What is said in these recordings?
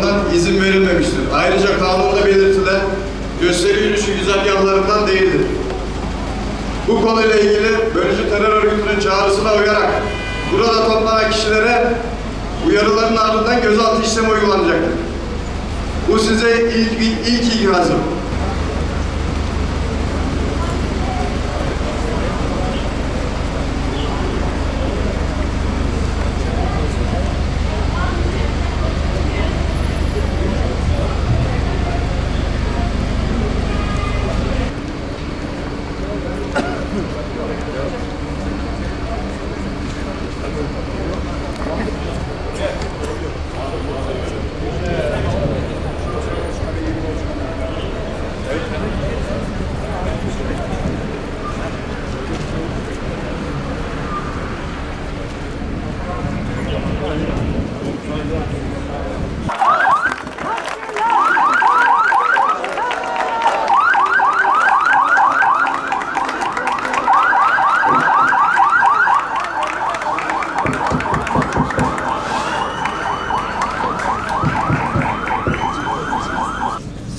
tarafından izin verilmemiştir. Ayrıca kanunda belirtilen gösteri yürüyüşü güzergahlarından değildir. Bu konuyla ilgili bölücü terör örgütünün çağrısına uyarak burada toplanan kişilere uyarıların ardından gözaltı işlemi uygulanacaktır. Bu size ilk ikazım.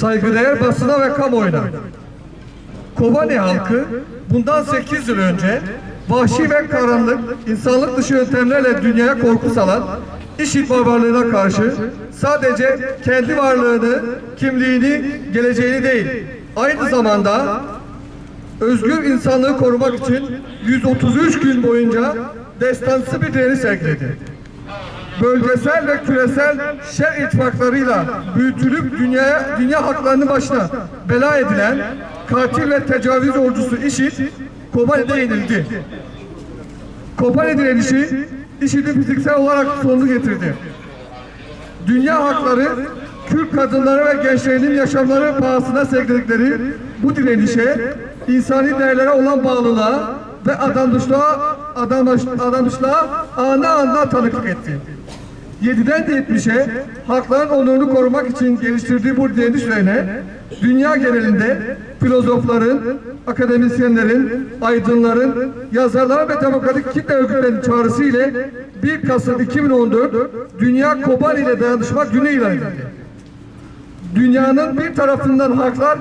Saygıdeğer basına ve kamuoyuna. Kobani halkı bundan 8 yıl önce vahşi ve karanlık, insanlık dışı yöntemlerle dünyaya korku salan IŞİD barbarlığına karşı sadece kendi varlığını, kimliğini, geleceğini değil, aynı zamanda özgür insanlığı korumak için 133 gün boyunca destansı bir direniş sergiledi. Bölgesel ve küresel şer ittifaklarıyla büyütülüp dünya haklarının başına bela edilen katil ve tecavüz ordusu IŞİD Kobani'de yenildi. Kobani direnişi IŞİD'in fiziksel olarak sonunu getirdi. Dünya hakları Kürt kadınları ve gençlerinin yaşamları pahasına sergiledikleri bu direnişe insani değerlere olan bağlılığa ve adanmışlığa ana tanıklık etti. 7'den 70'e hakların onurunu korumak için geliştirdiği bu direniş üzerine dünya genelinde filozofların, akademisyenlerin, aydınların, yazarların ve demokratik kitle örgütlerinin çağrısı ile 1 Kasım 2014 Dünya Kobani ile Dayanışma Günü ilan edildi. Dünyanın bir tarafından haklar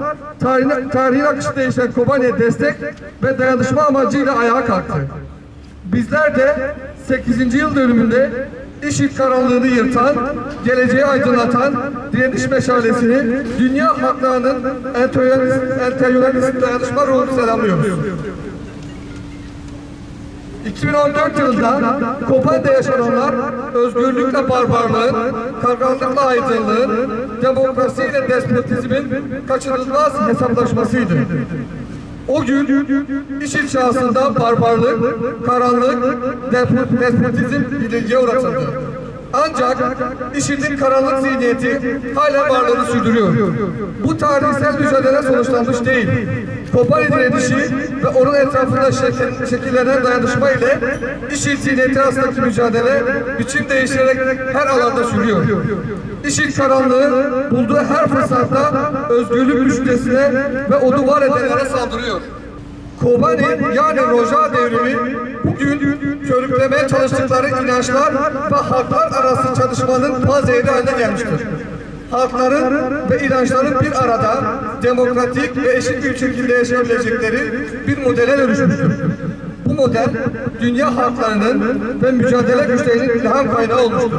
tarihin akışı değişen Kobani'ye destek ve dayanışma amacıyla ayağa kalktı. Bizler de 8. yıl dönümünde IŞİD karanlığını yırtan, geleceği aydınlatan direniş meşalesini dünya haklarının emperyalist dayanışma ruhunu selamlıyoruz. 2014 yılında Kobani'de yaşananlar özgürlükle barbarlığın, karanlıkla aydınlığın, demokrasiyle despotizmin kaçınılmaz hesaplaşmasıydı. O gün IŞİD şahsında barbarlık, karanlık, despotizm bilgiye uğratıldı. Ancak IŞİD'in karanlık zihniyeti hala varlığını sürdürüyor. Bu tarihsel mücadele sonuçlanmış değil. Kobani direnişi ve onun etrafında şekillenen dayanışma ile IŞİD zihniyeti arasındaki mücadele biçim değiştirerek her alanda sürüyor. IŞİD karanlığı bulduğu her fırsatta özgürlük düşüncesine ve onu var edenlere saldırıyor. Kobani yani Roja devrimi bugün körüklemeye çalıştıkları inançlar ve halklar arası çatışmanın fazeyri haline gelmiştir. Halkların ve inançların bir arada demokratik ve eşit bir şekilde yaşayabilecekleri bir modele dönüşmüştür. Bu model dünya halklarının ve mücadele güçlerinin ilham kaynağı olmuştur.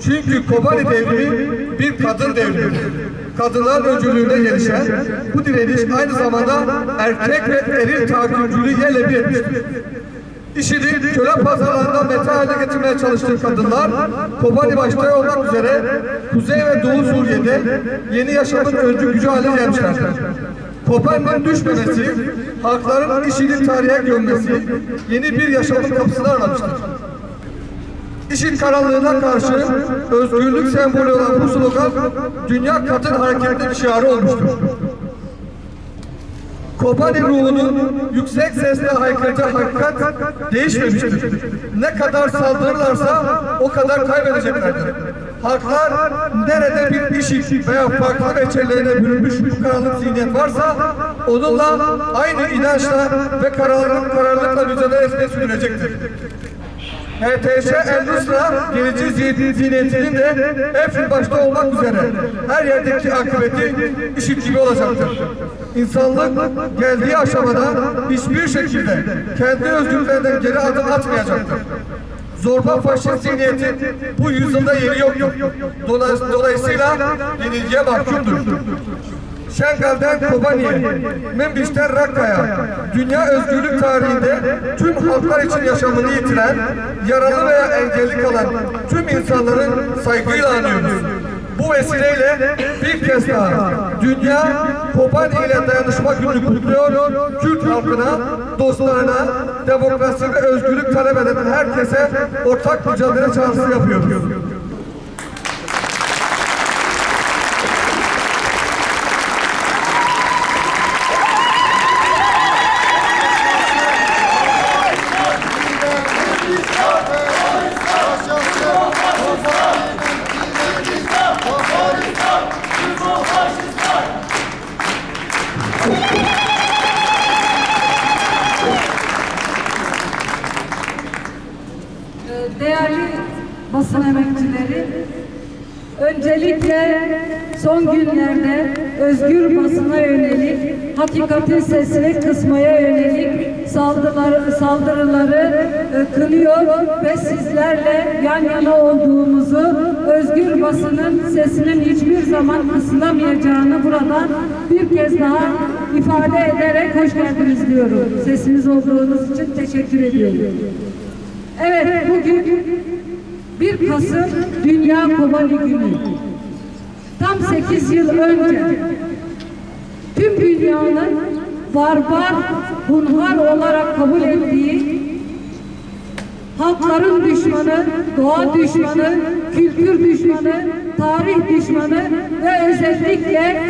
Çünkü Kobani devrimi bir kadın devrimidir. Kadınlar öncülüğünde gelişen bu direniş aynı zamanda erkek ve eril takipçiliği yerle bir etmiştir. IŞİD'in köle pazarlarından meta haline getirmeye çalıştığı kadınlar, Kobani başta olmak üzere Kuzey ve Doğu Suriye'de yeni yaşamın öncü gücü haline gelmişlerdir. Kobani'nin düşmemesi, halkların IŞİD'in tarihe gömmesi, yeni bir yaşamın kapısını aralamıştır. IŞİD karanlığına karşı özgürlük sembolü olan bu slogan, Dünya Kadın Hareketi'nin şiarı olmuştur. Kobani ruhunun yüksek sesle haykıracağı hakikat değişmemiştir. Ne kadar saldırırlarsa o kadar kaybedeceklerdir. Halklar nerede bir IŞİD veya farklı reçellerine bürünmüş bir karanlık zihniyet varsa onunla aynı inançla ve kararlılıkla mücadele etmeye sürecektir. HTŞ El-Nusra gerici zihniyetinin de hepsi başta olmak üzere her yerdeki akıbeti IŞİD gibi olacaktır. İnsanlık geldiği aşamada hiçbir şekilde kendi özgürlüklerinden geri adım atmayacaktır. Zorba faşist zihniyetin bu yüzyılda yeri yoktur. Dolayısıyla yenilgiye mahkumdur. Şengal'den Kobani'ye, Menbiş'ten Rakka'ya, dünya özgürlük tarihinde tüm halklar için yaşamını yitiren, yaralı veya engelli kalan tüm insanların saygıyla anıyoruz. Bu vesileyle bir kez daha dünya Kobani ile dayanışma günü kutluyor, Kürt halkına, dostlarına, demokrasi ve özgürlük talep eden herkese ortak mücadele çağrısı yapıyoruz. Değerli basın emekçileri, öncelikle son günlerde özgür basına yönelik, hakikatin sesini kısmaya yönelik saldırıları kınıyor ve sizlerle yan yana olduğumuzu, özgür basının sesinin hiçbir zaman kısılamayacağını buradan bir kez daha ifade ederek hoş geldiniz diyorum. Sesiniz olduğunuz için teşekkür ediyorum. Evet, bugün 1 Kasım Dünya Kobani Günü. Tam 8 yıl önce tüm dünyanın barbar, hunhar olarak kabul ettiği halkların düşmanı, doğa düşmanı, kültür düşmanı, tarih düşmanı ve özellikle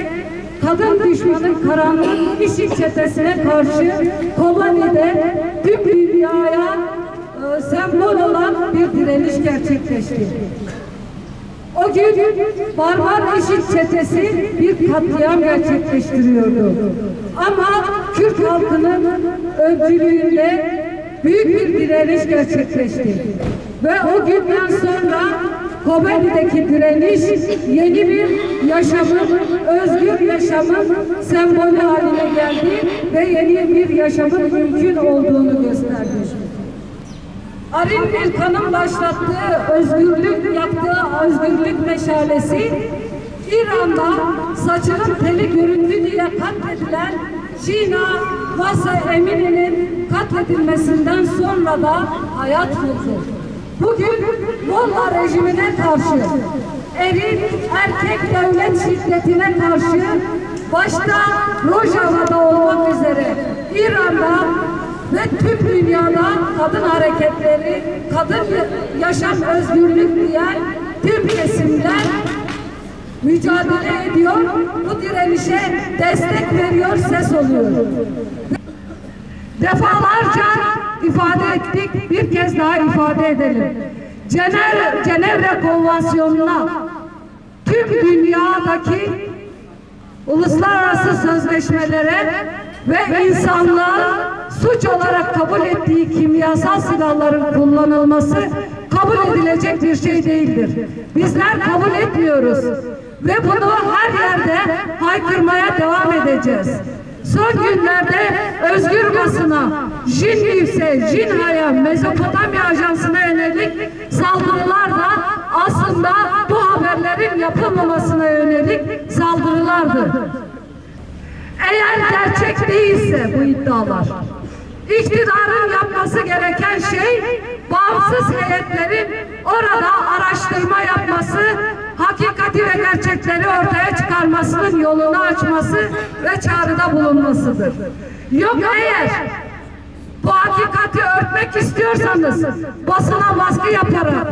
kadın düşmanı karanlık IŞİD çetesine karşı Kobani'de tüm dünyaya sembol olan bir direniş gerçekleşti. O gün barbar IŞİD çetesi bir katliam gerçekleştiriyordu. Ama Kürt halkının öncülüğünde büyük bir direniş gerçekleşti. Ve o günden sonra Kobani'deki direniş yeni bir yaşamın, özgür yaşamın sembolü haline geldi ve yeni bir yaşamın mümkün olduğunu gösterdi. Arin bir kanın başlattığı özgürlük, yaktığı özgürlük meşalesi, İran'da saçının teli göründü diye katledilen Şina Masa Emini'nin katledilmesinden sonra da hayat buldu. Bugün Molla rejimine karşı, eril erkek devlet şiddetine karşı, başta Rojava'da olmak üzere İran'da ve tüm dünyada kadın hareketleri, kadın yaşam özgürlük diyen tüm kesimler mücadele ediyor, bu direnişe destek veriyor, ses oluyor. Defalarca ifade ettik, bir kez daha ifade edelim. Cenevre Konvansiyonu'na, tüm dünyadaki uluslararası sözleşmelere ve insanlığın suç olarak kabul ettiği kimyasal silahların kullanılması kabul edilecek bir şey değildir. Bizler kabul etmiyoruz ve bunu her yerde haykırmaya devam edeceğiz. Son günlerde özgür basına, Jin News'e, Jinha'ya, Mezopotamya Ajansı'na yönelik saldırılar da aslında bu haberlerin yapılmamasına yönelik saldırılardır. Eğer gerçek değilse bu iddialar, iktidarın yapması gereken şey bağımsız heyetlerin orada araştırma yapması, hakikati ve gerçekleri ortaya çıkarmasının yolunu açması ve çağrıda bulunmasıdır. Yok eğer bu hakikati örtmek istiyorsanız basına baskı yaparak,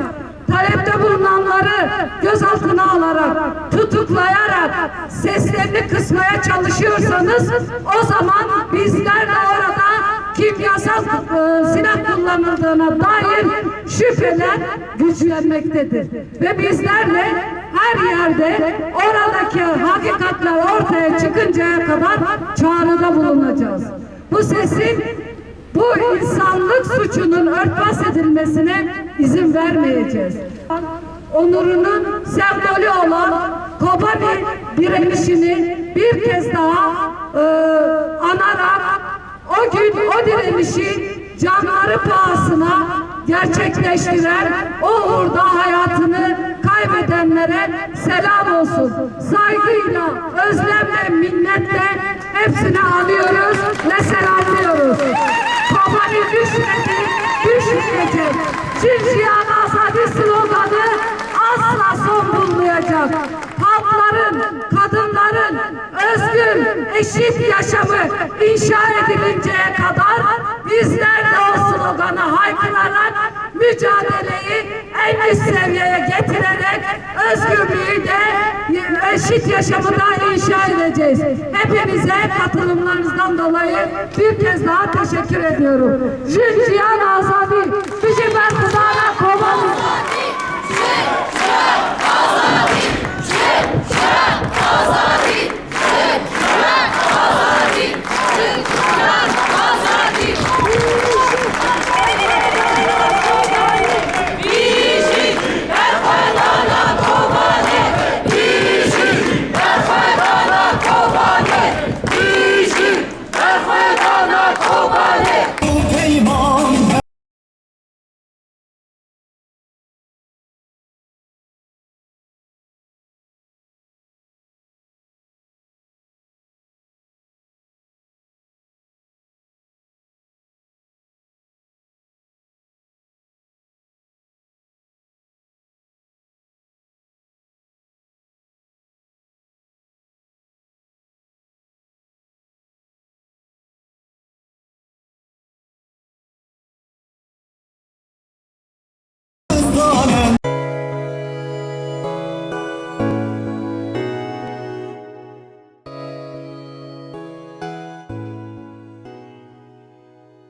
talepte bulunanları gözaltına alarak, tutuklayarak, seslerini kısmaya çalışıyorsanız o zaman bizler de orada kimyasal silah kullanıldığına dair şüpheler güçlenmektedir. Ve bizlerle her yerde oradaki hakikatler ortaya çıkıncaya kadar çağrıda bulunacağız. Bu sesin Bu insanlık suçunun örtbas edilmesine izin vermeyeceğiz. Onurunun sembolü olan Kobani direnişini bir kez daha anarak o gün o direnişi canları pahasına gerçekleştiren, o uğurda hayatını kaybedenlere selam olsun. Saygıyla, özlemle, minnetle hepsini anıyoruz ve selamlıyoruz. Kobani düşmeyecek. Şinşiyan Azadi sloganı asla son bulmayacak. Halkların, kadınların özgür, eşit yaşamı inşa edilinceye kadar bizler de o sloganı haykırarak mücadeleyi en üst seviyeye getirerek özgürlüğü de eşit yaşamı da inşa edeceğiz. Hepinize katılımlarınızdan dolayı bir kez daha teşekkür ediyorum. Şinşiyan Azadi, bizi ben